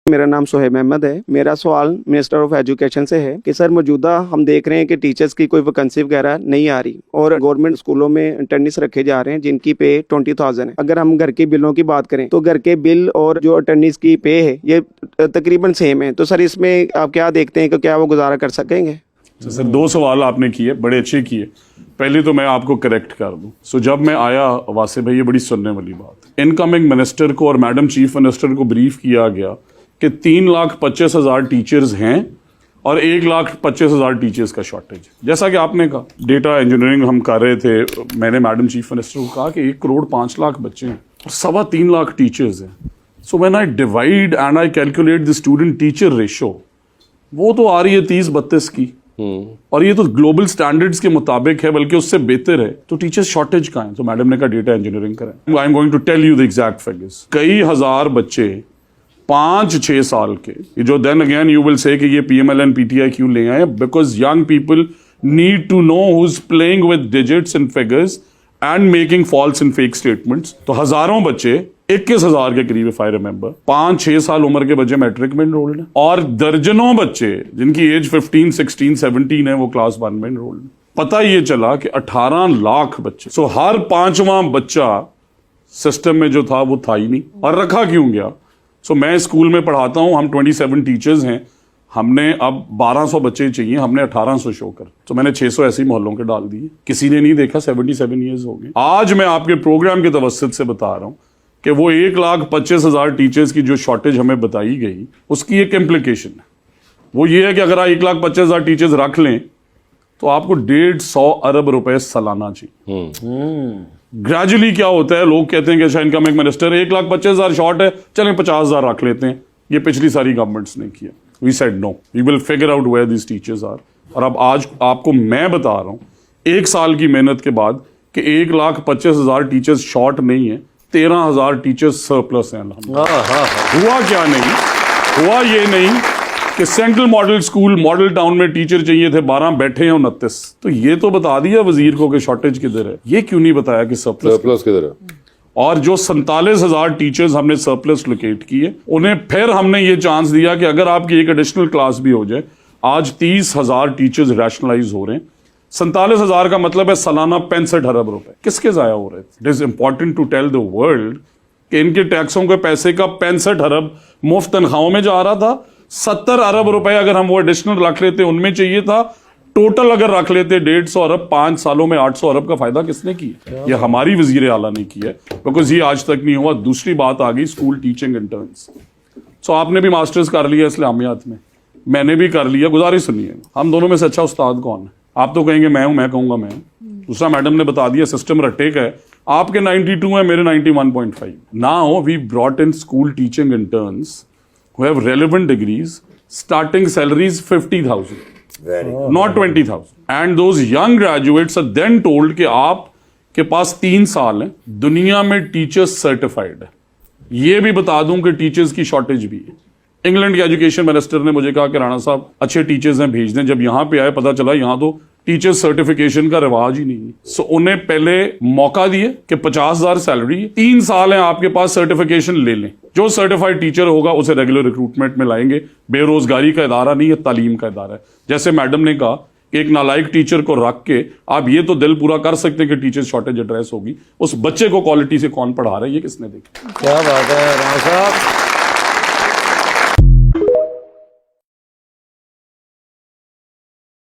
मेरा नाम सोहेब अहमद है। मेरा सवाल मिनिस्टर ऑफ एजुकेशन से है कि सर मौजूदा हम देख रहे हैं कि टीचर्स की कोई वैकेंसी वगैरह नहीं आ रही और गवर्नमेंट स्कूलों में अटेंडेंस रखे जा रहे हैं जिनकी पे 20,000 है। अगर हम घर के बिलों की बात करें तो घर के बिल और जो अटेंडेंस की पे है ये तकरीबन सेम है। तो सर इसमें आप क्या देखते हैं कि क्या वो गुजारा कर सकेंगे? तो सर दो सवाल आपने किए, बड़े अच्छे किए। पहले तो मैं आपको करेक्ट कर दूं। जब मैं आया वासे भाई, ये बड़ी सुनने वाली बात, इनकमिंग मिनिस्टर को और मैडम चीफ मिनिस्टर को ब्रीफ किया गया कि 3,25,000 टीचर्स हैं और 1,25,000 टीचर्स का शॉर्टेज। जैसा कि आपने कहा, डेटा इंजीनियरिंग हम कर रहे थे, मैंने मैडम चीफ मिनिस्टर को कहा कि 1,05,00,000 बच्चे हैं और 3.25 टीचर्स हैं। So when I divide and I calculate the student teacher ratio, वो तो आ रही है 30-32 की, और ये तो ग्लोबल स्टैंडर्ड्स के मुताबिक है, बल्कि उससे बेहतर है। तो टीचर शॉर्टेज कहाँ है? तो मैडम ने कहा डेटा इंजीनियरिंग करें। I am going to tell you the exact figures. कई हजार बच्चे 5-6 साल के, जो then again you will say कि ये PML एंड PTI क्यों ले आए, because young people need to know who is playing with digits and figures and making false and fake statements. तो हजारों बच्चे, 21,000 के करीब, इफ आई रिमेंबर, 5-6 साल उम्र के बच्चे मैट्रिक में एनरोल्ड हैं, और दर्जनों बच्चे जिनकी एज 15, 16, 17 है वो क्लास 1 में एनरोल्ड हैं। पता ये चला कि 18 लाख बच्चे, सो हर 5वां बच्चा सिस्टम में जो था वो था ही नहीं। और रखा क्यों गया? सो मैं स्कूल में पढ़ाता हूं, हम 27 टीचर्स हैं, हमने अब 1200 बच्चे चाहिए, हमने 1800 शो कर, तो मैंने 600 ऐसे ही मोहल्लों के डाल दिए। किसी ने नहीं देखा, 77 ईयर्स हो गए। आज मैं आपके प्रोग्राम के तवस्सुत से बता रहा हूं कि वो 1,25,000 टीचर्स की जो शॉर्टेज हमें बताई गई, उसकी एक इम्प्लीकेशन है। वो ये है कि अगर आप 1,25,000 टीचर्स रख लें तो आपको 150 अरब रुपए सालाना चाहिए। ग्रेजुअली क्या होता है, लोग कहते हैं कि अच्छा इनकमिंग मिनिस्टर 1,25,000 शॉर्ट है, चलें 50,000 रख लेते हैं। ये पिछली सारी गवर्नमेंट्स ने किया। We said no, we will figure out where these teachers are. और अब आज आपको मैं बता रहा हूं, 1 साल की मेहनत के बाद, कि 1,25,000 टीचर्स शॉर्ट नहीं है, 13,000 टीचर्स सरप्लस हैं। हुआ क्या नहीं, हुआ ये नहीं कि central model school model town में टीचर चाहिए थे 12, बैठे हैं 29। तो ये तो बता दिया वजीर को कि शॉर्टेज किधर है, ये क्यों नहीं बताया कि सरप्लस किधर है? और जो 47,000 टीचर्स हमने सरप्लस लोकेट किए, उन्हें फिर हमने ये चांस दिया कि अगर आपकी एक एडिशनल क्लास भी हो जाए। आज 30,000 टीचर्स रैशनलाइज हो रहे हैं। 47,000 का मतलब है सालाना 65 अरब रुपए किसके जाया हो रहे थे? It is important to tell the world कि इनके टैक्सों के पैसे का 65 अरब मुफ्त तनख्वाहों में जा रहा था। 70 अरब रुपए अगर हम वो एडिशनल रख लेते, उनमें चाहिए था। टोटल अगर रख लेते 150 अरब, 5 सालों में 800 अरब का फायदा किसने किया? ये हमारी वजीर आला ने किया, बिकॉज ये आज तक नहीं हुआ। दूसरी बात आ गई स्कूल टीचिंग इंटर्न्स। सो आपने भी मास्टर्स कर लिया इस्लामियात में, मैंने भी कर लिया। गुजारिश सुनिए, हम दोनों में से अच्छा उस्ताद कौन है? आप तो कहेंगे मैं हूं, मैं कहूंगा मैं। दूसरा, मैडम ने बता दिया सिस्टम रट्टे का है। आपके 92 है, मेरे 91.5। Now we brought in school teaching interns who have relevant degrees, starting salaries 50,000, not 20,000. And those young graduates are then told कि आपके पास 3 साल हैं, दुनिया में टीचर्स सर्टिफाइड है। ये भी बता दूं कि टीचर्स की शॉर्टेज भी है। इंग्लैंड के एजुकेशन मिनिस्टर ने मुझे कहा कि राणा साहब अच्छे टीचर्स हैं, भेज दें। जब यहां पे आए पता चला यहां तो टीचर सर्टिफिकेशन का रिवाज ही नहीं है। सो उन्हें पहले मौका दिए कि 50,000 सैलरी, 3 साल है आपके पास, सर्टिफिकेशन ले लें। जो सर्टिफाइड टीचर होगा उसे रेगुलर रिक्रूटमेंट में लाएंगे। बेरोजगारी का इदारा नहीं है, तालीम का इदारा है। जैसे मैडम ने कहा कि एक नालायक टीचर को रख के आप ये तो दिल पूरा कर सकते हैं कि टीचर शॉर्टेज एड्रेस होगी, उस बच्चे को क्वालिटी से कौन पढ़ा रहा है, ये किसने देखा? क्या बात है राणा साहब।